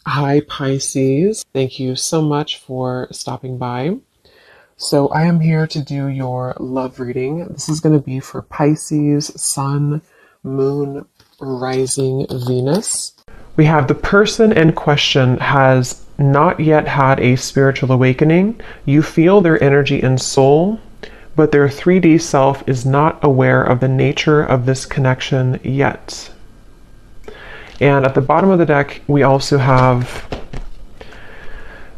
Hi, Pisces. Thank you so much for stopping by. So, I am here to do your love reading. This is going to be for Pisces, Sun, Moon, Rising, Venus. We have the person in question has not yet had a spiritual awakening. You feel their energy and soul, but their 3D self is not aware of the nature of this connection yet. And at the bottom of the deck, we also have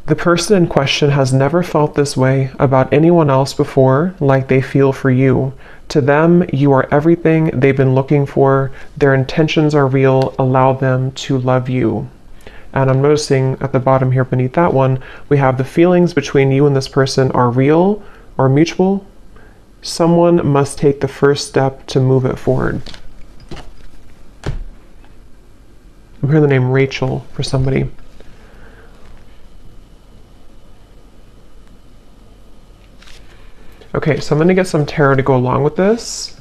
the person in question has never felt this way about anyone else before, like they feel for you. To them, you are everything they've been looking for. Their intentions are real. Allow them to love you. And I'm noticing at the bottom here beneath that one, we have the feelings between you and this person are real or mutual. Someone must take the first step to move it forward. I'm hearing the name Rachel for somebody. Okay, so I'm going to get some tarot to go along with this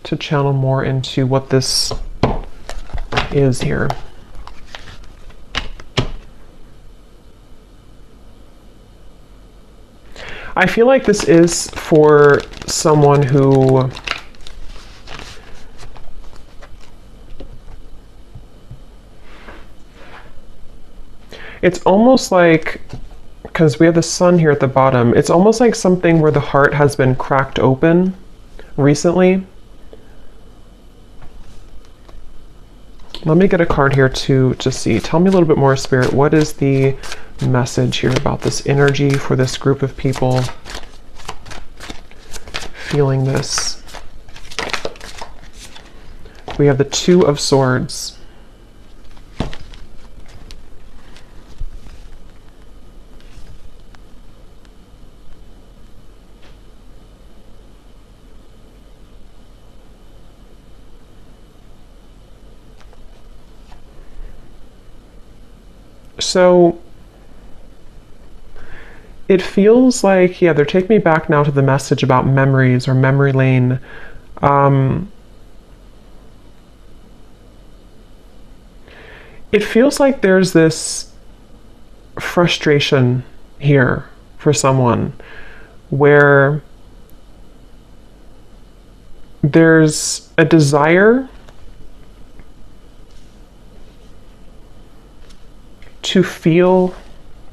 to channel more into what this is here. I feel like this is for someone who it's almost like, because we have the sun here at the bottom, it's almost like something where the heart has been cracked open recently. Let me get a card here to see. Tell me a little bit more, Spirit. What is the message here about this energy for this group of people feeling this? We have the Two of Swords. So it feels like, yeah, they're taking me back now to the message about memories or memory lane. It feels like there's this frustration here for someone where there's a desire to feel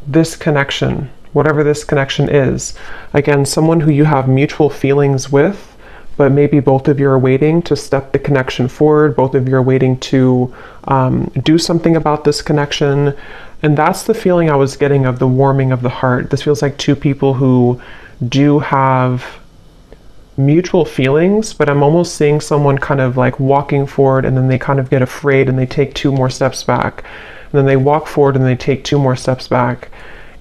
this connection, whatever this connection is. Again, someone who you have mutual feelings with, but maybe both of you are waiting to step the connection forward. Both of you are waiting to do something about this connection. And that's the feeling I was getting of the warming of the heart. This feels like two people who do have mutual feelings, but I'm almost seeing someone kind of like walking forward and then they kind of get afraid and they take two more steps back. And then they walk forward and they take two more steps back.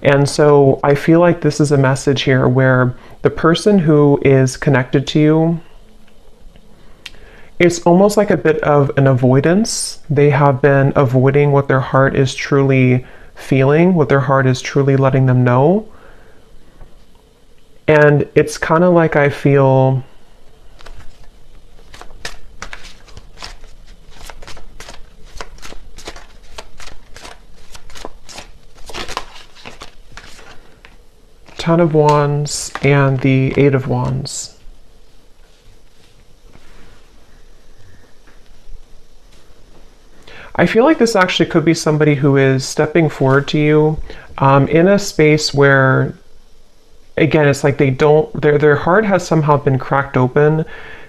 And so I feel like this is a message here where the person who is connected to you, it's almost like a bit of an avoidance. They have been avoiding what their heart is truly feeling, what their heart is truly letting them know. And it's kind of like I feel Ten of Wands and the Eight of Wands. I feel like this actually could be somebody who is stepping forward to you in a space where, again, it's like they don't, their heart has somehow been cracked open.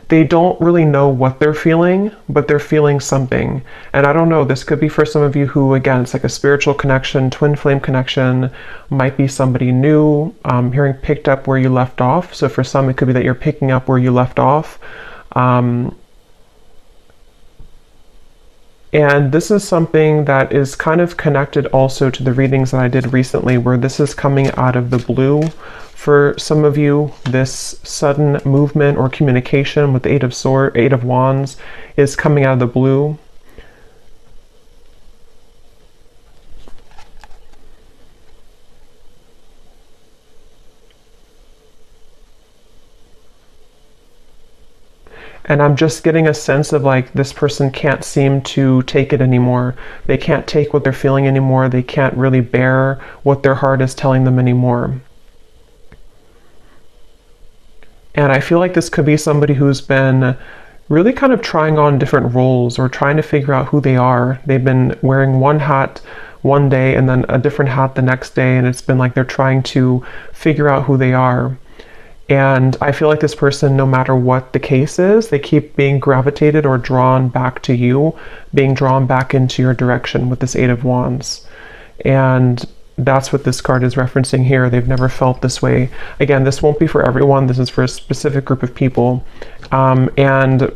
They don't really know what they're feeling, but they're feeling something. And I don't know, this could be for some of you who, again, it's like a spiritual connection, twin flame connection, might be somebody new, hearing picked up where you left off. So for some, it could be that you're picking up where you left off. And this is something that is kind of connected also to the readings that I did recently, where this is coming out of the blue. For some of you, this sudden movement or communication with the Eight of Wands is coming out of the blue. And I'm just getting a sense of like this person can't seem to take it anymore. They can't take what they're feeling anymore. They can't really bear what their heart is telling them anymore. And I feel like this could be somebody who's been really kind of trying on different roles or trying to figure out who they are. They've been wearing one hat one day and then a different hat the next day, and it's been like they're trying to figure out who they are. And I feel like this person, no matter what the case is, they keep being gravitated or drawn back to you, being drawn back into your direction with this Eight of Wands. And that's what this card is referencing here. They've never felt this way. Again, this won't be for everyone. This is for a specific group of people. And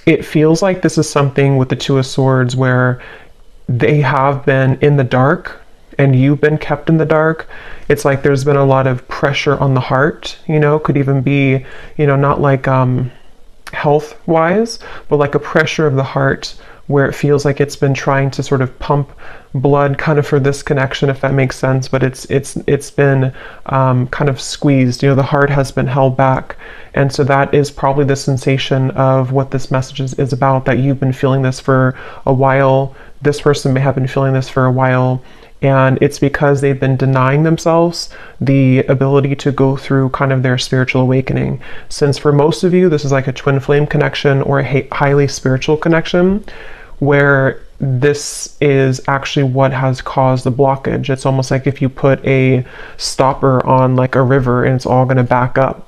it feels like this is something with the Two of Swords where they have been in the dark and you've been kept in the dark. It's like there's been a lot of pressure on the heart, could even be, not like health wise, but like a pressure of the heart where it feels like it's been trying to sort of pump blood kind of for this connection, if that makes sense, but it's been kind of squeezed. The heart has been held back. And so that is probably the sensation of what this message is about, that you've been feeling this for a while. This person may have been feeling this for a while. And it's because they've been denying themselves the ability to go through kind of their spiritual awakening. Since for most of you, this is like a twin flame connection or a highly spiritual connection, where this is actually what has caused the blockage. It's almost like if you put a stopper on like a river and it's all going to back up.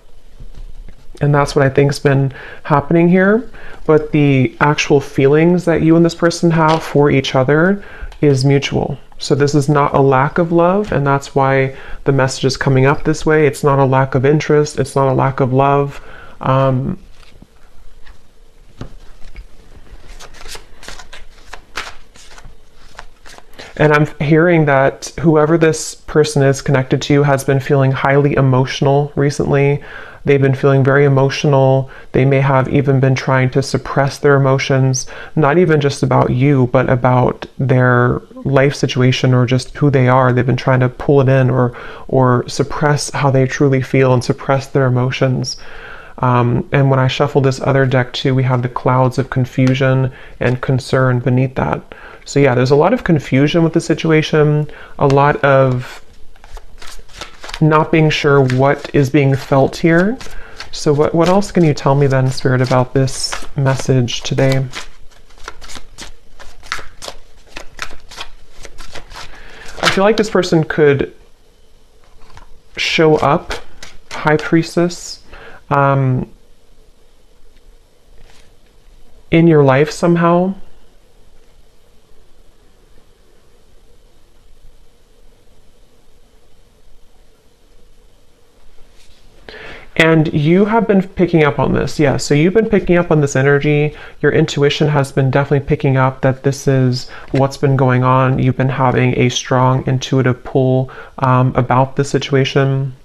And that's what I think's been happening here. But the actual feelings that you and this person have for each other is mutual. So this is not a lack of love, and that's why the message is coming up this way. It's not a lack of interest. It's not a lack of love. And I'm hearing that whoever this person is connected to has been feeling highly emotional recently. They've been feeling very emotional. They may have even been trying to suppress their emotions, not even just about you, but about their life situation or just who they are. They've been trying to pull it in or suppress how they truly feel and suppress their emotions. And when I shuffle this other deck too, we have the clouds of confusion and concern beneath that. So yeah, there's a lot of confusion with the situation, a lot of not being sure what is being felt here. So what else can you tell me then, Spirit, about this message today? I feel like this person could show up, High Priestess, in your life somehow. And you have been picking up on this, yeah. So you've been picking up on this energy. Your intuition has been definitely picking up that this is what's been going on. You've been having a strong intuitive pull about the situation.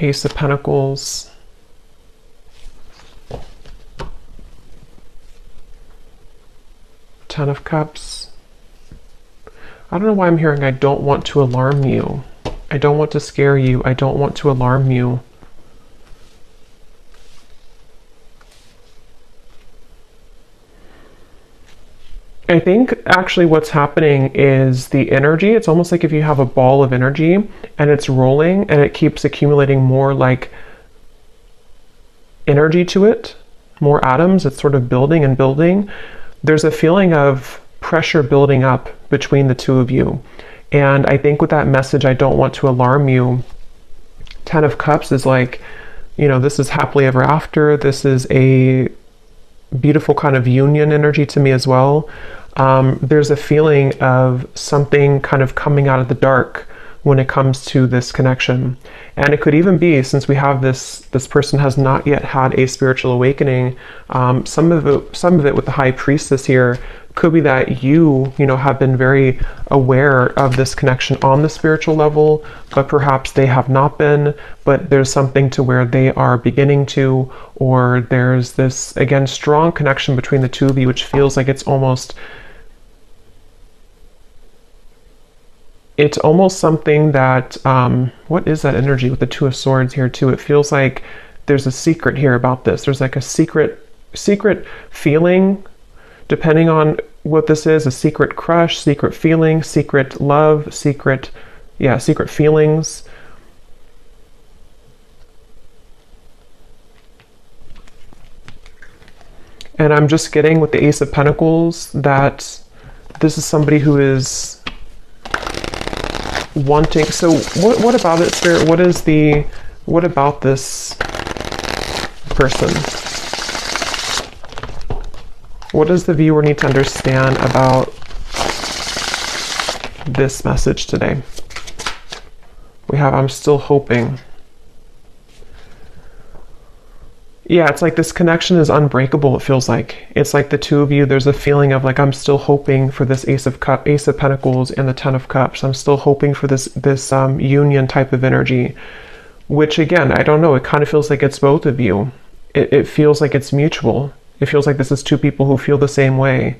Ace of Pentacles. Ten of Cups. I don't know why I'm hearing I don't want to alarm you. I don't want to scare you. I don't want to alarm you. I think actually what's happening is the energy. It's almost like if you have a ball of energy and it's rolling and it keeps accumulating more like energy to it, more atoms. It's sort of building and building. There's a feeling of pressure building up between the two of you. And I think with that message, I don't want to alarm you. Ten of Cups is like, this is happily ever after. This is a beautiful kind of union energy to me as well. There's a feeling of something kind of coming out of the dark when it comes to this connection. And it could even be, since we have this person has not yet had a spiritual awakening, some of it with the High Priestess here Could be that you know, have been very aware of this connection on the spiritual level, but perhaps they have not been, but there's something to where they are beginning to, or there's this, again, strong connection between the two of you, which feels like it's almost something that, what is that energy with the Two of Swords here too? It feels like there's a secret here about this. There's like a secret feeling, depending on what this is, a secret crush, secret feeling, secret love, secret feelings. And I'm just getting with the Ace of Pentacles that this is somebody who is wanting. So what about it, Spirit? What about this person? What does the viewer need to understand about this message today? We have, I'm still hoping. Yeah, it's like this connection is unbreakable, it feels like. It's like the two of you, there's a feeling of like, I'm still hoping for this Ace of Pentacles and the Ten of Cups. I'm still hoping for this union type of energy, which again, I don't know, it kind of feels like it's both of you. It feels like it's mutual. It feels like this is two people who feel the same way.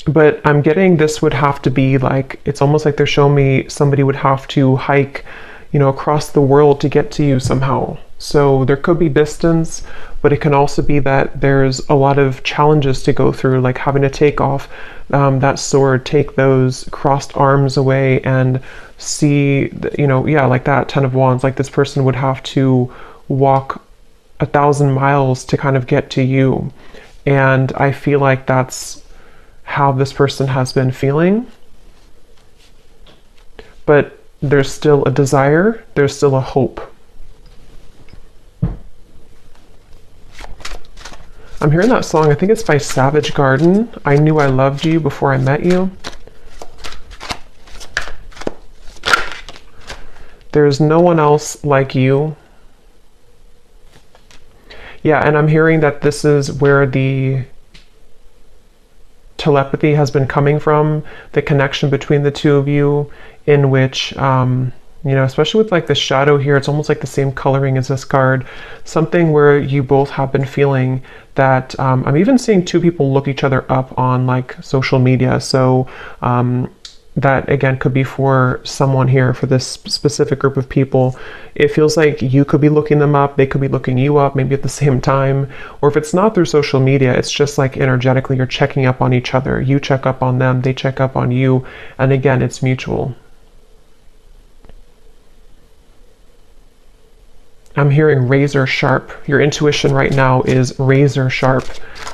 But I'm getting this would have to be like, it's almost like they're showing me somebody would have to hike, you know, across the world to get to you somehow. So there could be distance, but it can also be that there's a lot of challenges to go through, like having to take off that sword, take those crossed arms away and see, you know, yeah, like that Ten of Wands, like this person would have to walk 1,000 miles to kind of get to you. And I feel like that's how this person has been feeling. But there's still a desire, there's still a hope. I'm hearing that song, I think it's by Savage Garden. I Knew I Loved You Before I Met You. There's no one else like you. Yeah, and I'm hearing that this is where the telepathy has been coming from, the connection between the two of you, in which, you know, especially with like the shadow here, it's almost like the same coloring as this card, something where you both have been feeling that, I'm even seeing two people look each other up on like social media. So that again could be for someone here, for this specific group of people. It feels like you could be looking them up, they could be looking you up, maybe at the same time. Or if it's not through social media, it's just like energetically you're checking up on each other. You check up on them, they check up on you. And again, it's mutual. I'm hearing razor sharp. Your intuition right now is razor sharp.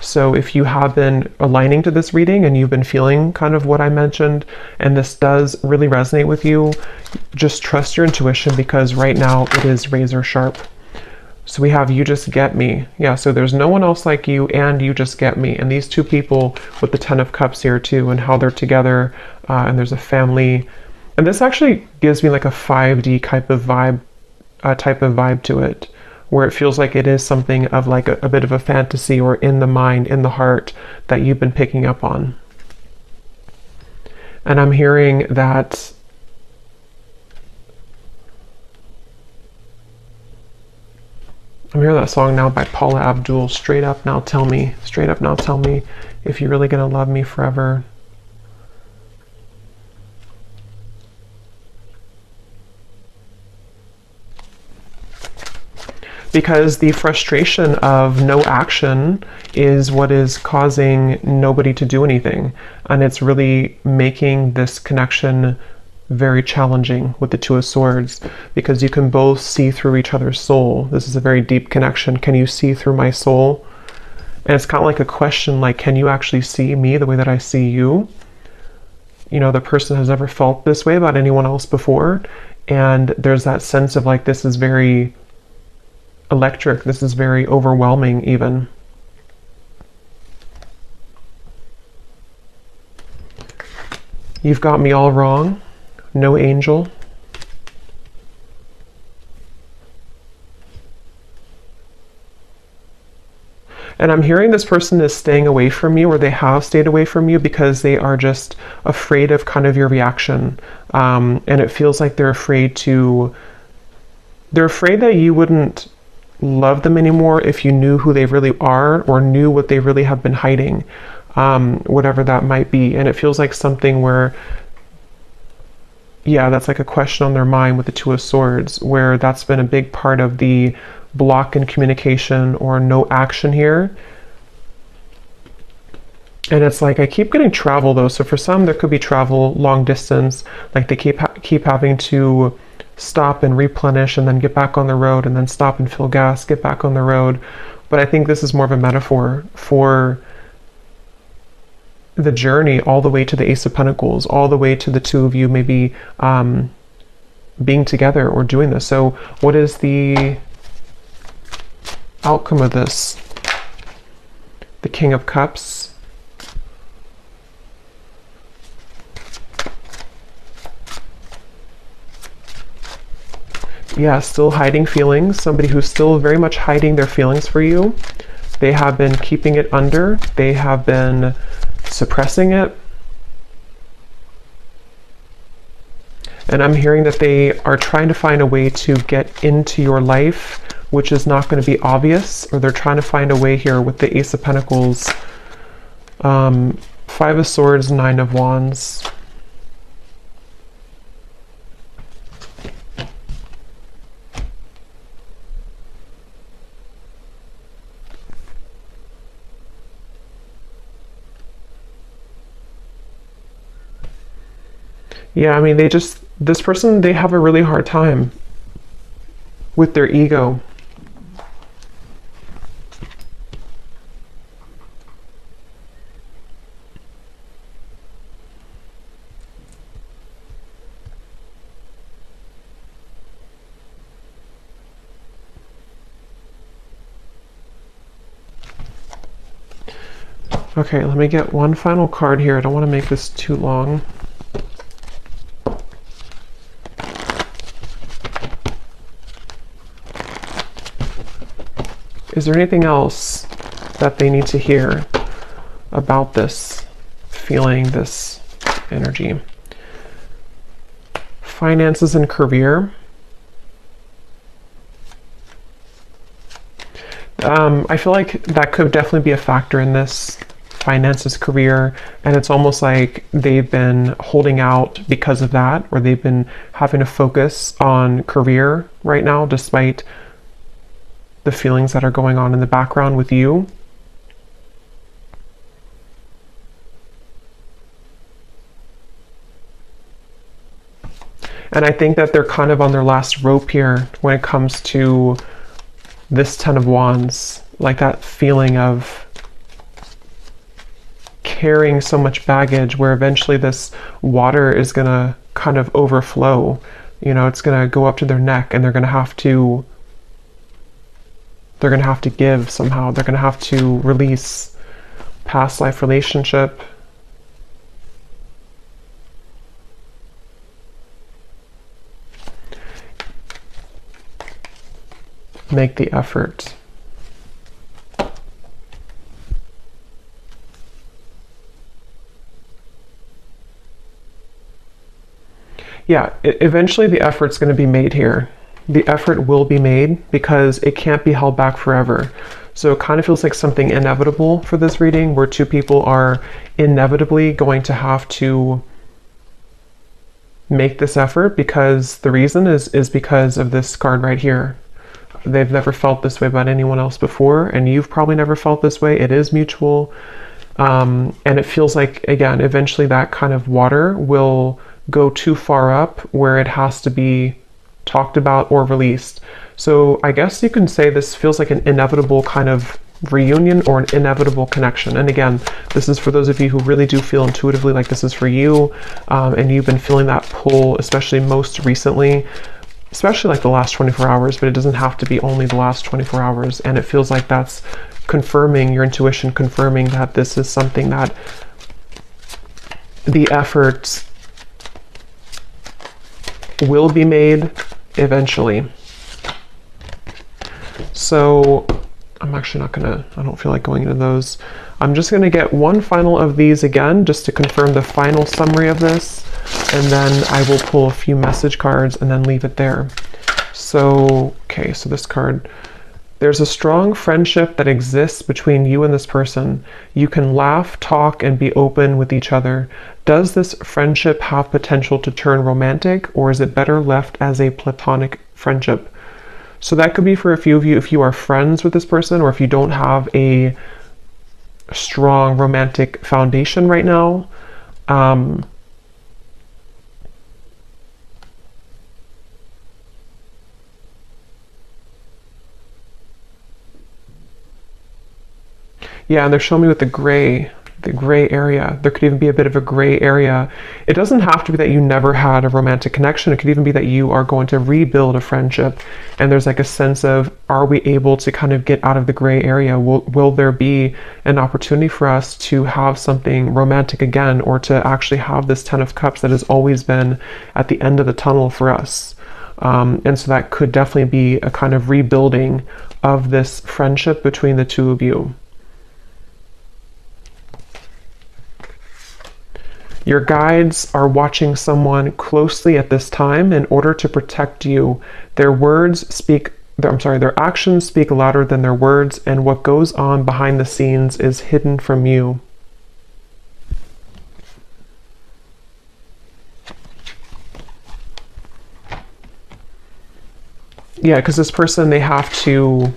So if you have been aligning to this reading and you've been feeling kind of what I mentioned, and this does really resonate with you, just trust your intuition, because right now it is razor sharp. So we have You Just Get Me. Yeah, so there's no one else like you and You Just Get Me. And these two people with the Ten of Cups here too, and how they're together, and there's a family. And this actually gives me like a 5D type of vibe to it, where it feels like it is something of like a bit of a fantasy, or in the mind, in the heart, that you've been picking up on. And I'm hearing that song now by Paula Abdul, Straight Up Now Tell Me, Straight Up Now Tell Me If You're Really Gonna Love Me Forever. Because the frustration of no action is what is causing nobody to do anything. And it's really making this connection very challenging with the Two of Swords, because you can both see through each other's soul. This is a very deep connection. Can you see through my soul? And it's kind of like a question, like, can you actually see me the way that I see you? You know, the person has never felt this way about anyone else before. And there's that sense of like, this is very electric, this is very overwhelming even. You've got me all wrong. No angel. And I'm hearing this person is staying away from you, or they have stayed away from you because they are just afraid of kind of your reaction. And it feels like they're afraid that you wouldn't love them anymore if you knew who they really are, or knew what they really have been hiding, whatever that might be. And it feels like something where, yeah, that's like a question on their mind with the Two of Swords, where that's been a big part of the block in communication or no action here. And it's like, I keep getting travel though. So for some, there could be travel long distance, like they keep having to stop and replenish and then get back on the road, and then stop and fill gas, get back on the road. But I think this is more of a metaphor for the journey all the way to the Ace of Pentacles, all the way to the two of you maybe being together or doing this. So what is the outcome of this? The King of Cups. Yeah, still hiding feelings. Somebody who's still very much hiding their feelings for you. They have been keeping it under. They have been suppressing it. And I'm hearing that they are trying to find a way to get into your life, which is not going to be obvious, or they're trying to find a way here with the Ace of Pentacles, Five of Swords, Nine of Wands. Yeah, I mean, this person, they have a really hard time with their ego. Okay, let me get one final card here. I don't want to make this too long. Is there anything else that they need to hear about this feeling, this energy? Finances and career. I feel like that could definitely be a factor in this. Finances, career, and it's almost like they've been holding out because of that, or they've been having to focus on career right now, despite the feelings that are going on in the background with you. And I think that they're kind of on their last rope here when it comes to this Ten of Wands, like that feeling of carrying so much baggage, where eventually this water is going to kind of overflow. You know, it's going to go up to their neck, and they're going to have to give somehow. They're going to have to release past life relationship. Make the effort. Yeah, eventually the effort's going to be made here. The effort will be made because it can't be held back forever. So it kind of feels like something inevitable for this reading, where two people are inevitably going to have to make this effort, because the reason is because of this card right here. They've never felt this way about anyone else before, and you've probably never felt this way. It is mutual. And it feels like, again, eventually that kind of water will go too far up where it has to be talked about or released. So I guess you can say this feels like an inevitable kind of reunion, or an inevitable connection. And again, this is for those of you who really do feel intuitively like this is for you, and you've been feeling that pull, especially most recently, especially like the last 24 hours, but it doesn't have to be only the last 24 hours. And it feels like that's confirming your intuition, confirming that this is something that the effort will be made eventually. So I'm actually not gonna, I don't feel like going into those. I'm just gonna get one final of these again, just to confirm the final summary of this. And then I will pull a few message cards and then leave it there. So, okay, so this card, there's a strong friendship that exists between you and this person. You can laugh, talk, and be open with each other. Does this friendship have potential to turn romantic, or is it better left as a platonic friendship? So that could be for a few of you if you are friends with this person, or if you don't have a strong romantic foundation right now. Yeah, and they're showing me with the gray area. There could even be a bit of a gray area. It doesn't have to be that you never had a romantic connection. It could even be that you are going to rebuild a friendship. And there's like a sense of, are we able to kind of get out of the gray area? Will there be an opportunity for us to have something romantic again, or to actually have this Ten of Cups that has always been at the end of the tunnel for us? And so that could definitely be a kind of rebuilding of this friendship between the two of you. Your guides are watching someone closely at this time in order to protect you. Their actions speak louder than their words, and what goes on behind the scenes is hidden from you. Yeah, because this person, they have to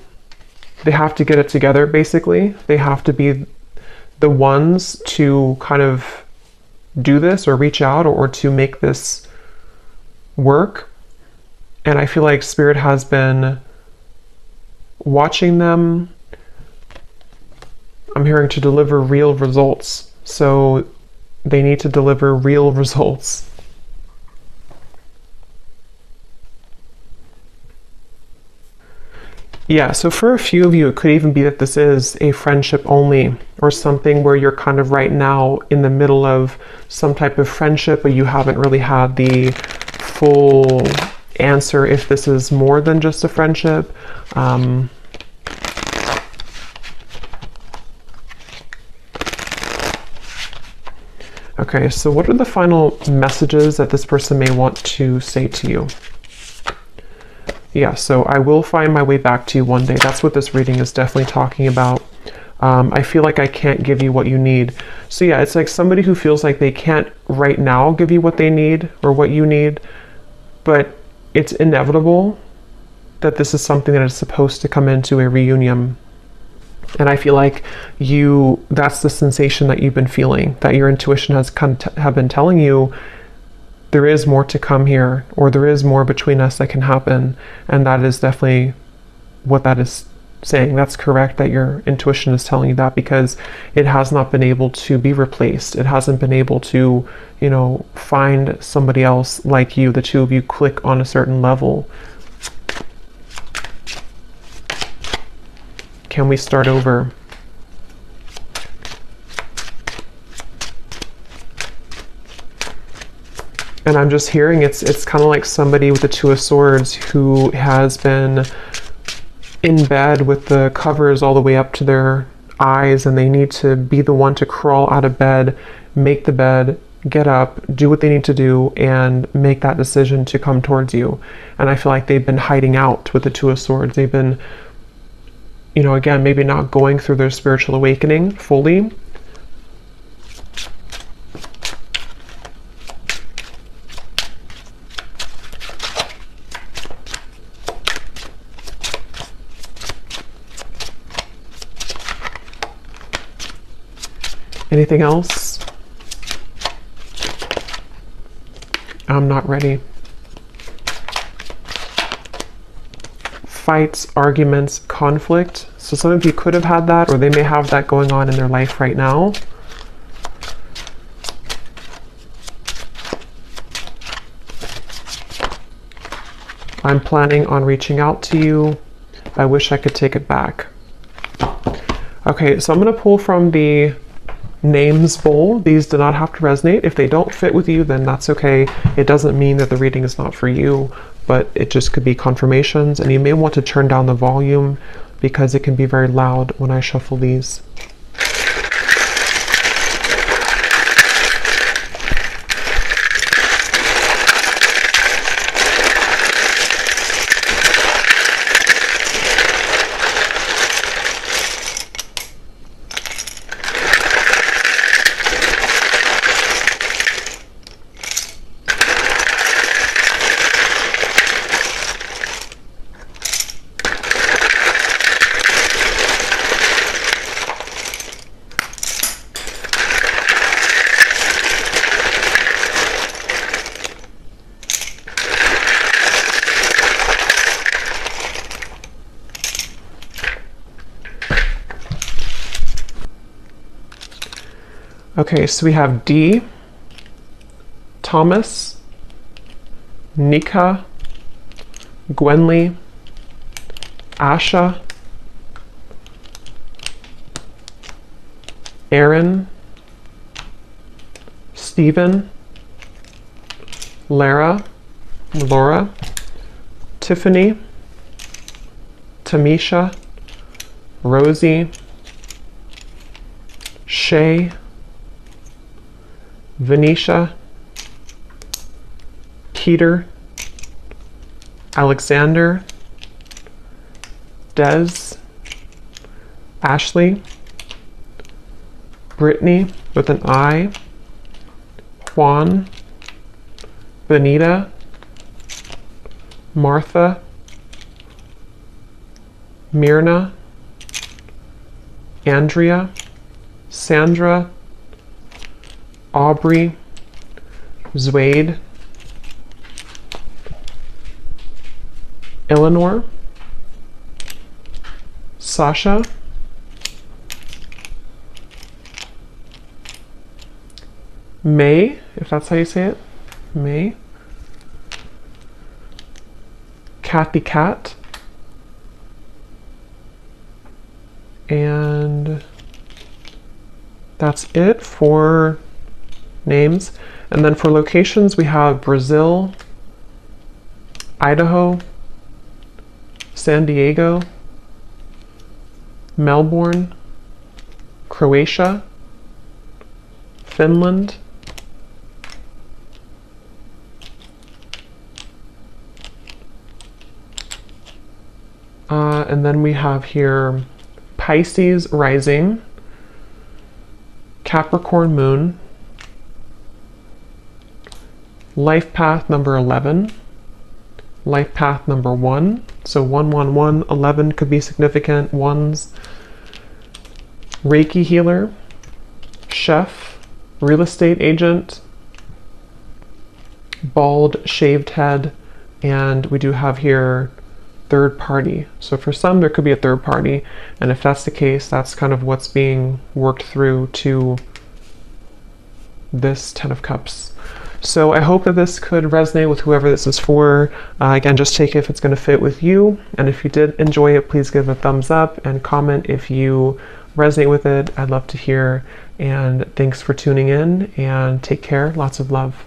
get it together, basically. They have to be the ones to kind of do this, or reach out, or to make this work. And I feel like Spirit has been watching them. I'm hearing to deliver real results. So they need to deliver real results. Yeah, so for a few of you, it could even be that this is a friendship only, or something where you're kind of right now in the middle of some type of friendship, but you haven't really had the full answer if this is more than just a friendship. Okay, so what are the final messages that this person may want to say to you? Yeah, so I will find my way back to you one day. That's what this reading is definitely talking about. I feel like I can't give you what you need. So yeah, it's like somebody who feels like they can't right now give you what they need or what you need, but it's inevitable that this is something that is supposed to come into a reunion. And I feel like that's the sensation that you've been feeling, that your intuition has have been telling you there is more to come here, or there is more between us that can happen. And that is definitely what that is saying. That's correct that your intuition is telling you that, because it has not been able to be replaced. It hasn't been able to, find somebody else like you. The two of you click on a certain level. Can we start over? And I'm just hearing it's kind of like somebody with the Two of Swords who has been in bed with the covers all the way up to their eyes, and they need to be the one to crawl out of bed, make the bed, get up, do what they need to do, and make that decision to come towards you. And I feel like they've been hiding out with the Two of Swords. They've been, again, maybe not going through their spiritual awakening fully. Anything else? I'm not ready. Fights, arguments, conflict. So some of you could have had that, or they may have that going on in their life right now. I'm planning on reaching out to you. I wish I could take it back. Okay, so I'm going to pull from the names bowl. These do not have to resonate. If they don't fit with you, then that's okay. It doesn't mean that the reading is not for you. but it just could be confirmations, and you may want to turn down the volume because it can be very loud when I shuffle these. Okay, so we have D, Thomas, Nika, Gwenly, Asha, Aaron, Stephen, Laura, Tiffany, Tamisha, Rosie, Shay, Venetia, Keter, Alexander, Des, Ashley, Brittany with an I, Juan, Benita, Martha, Myrna, Andrea, Sandra, Aubrey, Zwade, Eleanor, Sasha, May, if that's how you say it, May, Kathy Cat, and that's it for names. And then for locations, we have Brazil, Idaho, San Diego, Melbourne, Croatia, Finland, and then we have here Pisces rising, Capricorn moon, life path number 11, life path number 1, so 111, 11 could be significant ones, Reiki healer, chef, real estate agent, bald shaved head, and we do have here third party. So for some there could be a third party, and if that's the case, that's kind of what's being worked through to this 10 of Cups. So I hope that this could resonate with whoever this is for. Again, just take it if it's going to fit with you, and if you did enjoy it, please give a thumbs up and comment if you resonate with it. I'd love to hear, and thanks for tuning in, and take care. Lots of love.